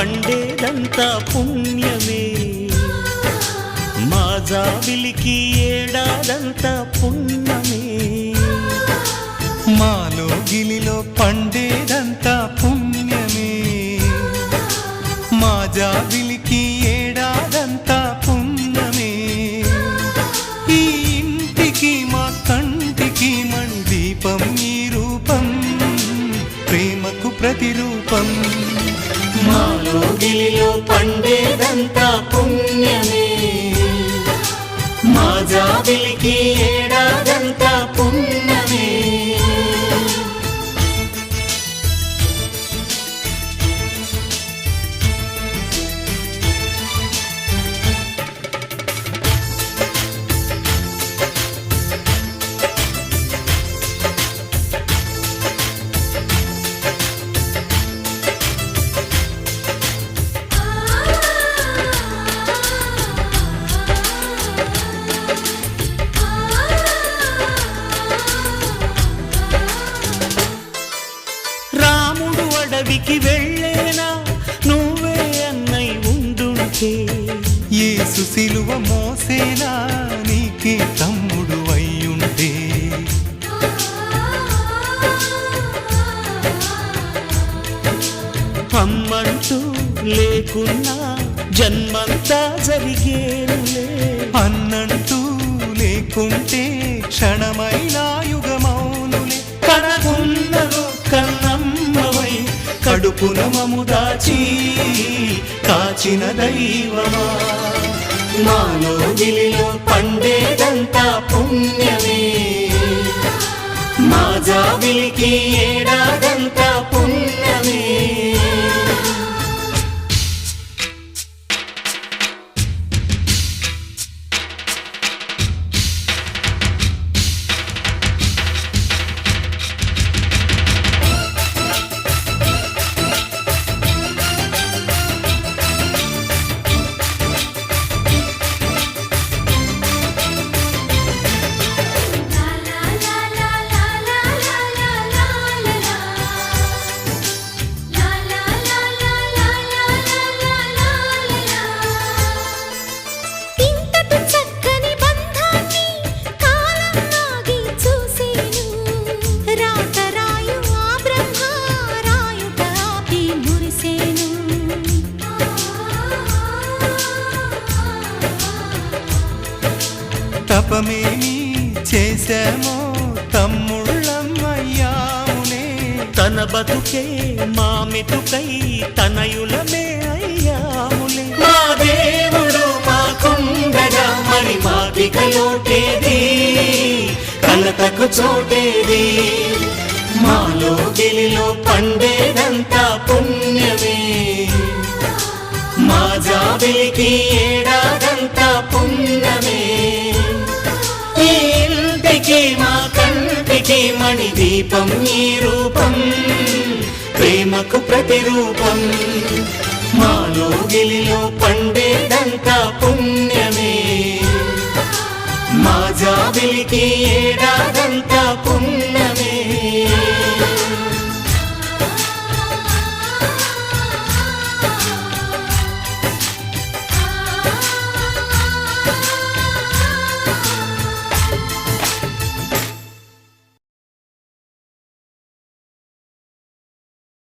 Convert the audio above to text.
పండేదంతా పుణ్యమే, మా జాబిలికి ఏడాదంతా పుణ్యమే. మాలో గిలిలో పండేదంతా పుణ్యమే, మా జాబిలికి ఏడాదంతా పుణ్యమే. ఈ ఇంటికి మా కంటికి మణిదీపం ఈ రూపం, ప్రేమకు ప్రతిరూపం. మాలో గిలిలో పండేదంతా పుణ్యమే, మా జాబిలికి ఏడాదంతా పుణ్యమే. అడవికి వెళ్ళేనా నువ్వే అన్నై ఉండుంటే, యేసు సిలువ మోసేనా నీకే తమ్ముడు అయ్యుంటే. అమ్మంటూ లేకున్నా జన్మంతా జరిగేనులే, అన్నంటూ లేకుంటే క్షణమైనా యుగమౌనులే. కడగున్నలో కన్నమ్మవై కడుపున మము దాచి కాచిన దైవమా, మాలో గిలిలో పండేదంతా పుణ్యమే, మా జాబిలికి ఏడాదంతా పుణ్యమే. తపమేమి చేశామో తమ్ముళ్ళమయ్యాములే, తన బతుకే మా మెతుకై తనయులమే అయ్యాములే. మా దేవుడు మాకుండగా మరి మాదిక లోటేది, కలతకు చోటేది, మాలో గిలిలో పండేదంతా పుణ్యమే, మా జాబిలికి ఏడాదంతా పుణ్యమే. ఈ ఇంటికి మా కంటికి మణిదీపం ఈ రూపం, ప్రేమకు ప్రతిరూపం. మాలో గిలిలో పండేదంతా పుణ్యమే, మా జాబిలికి ఏడాదంతా పుణ్యమే.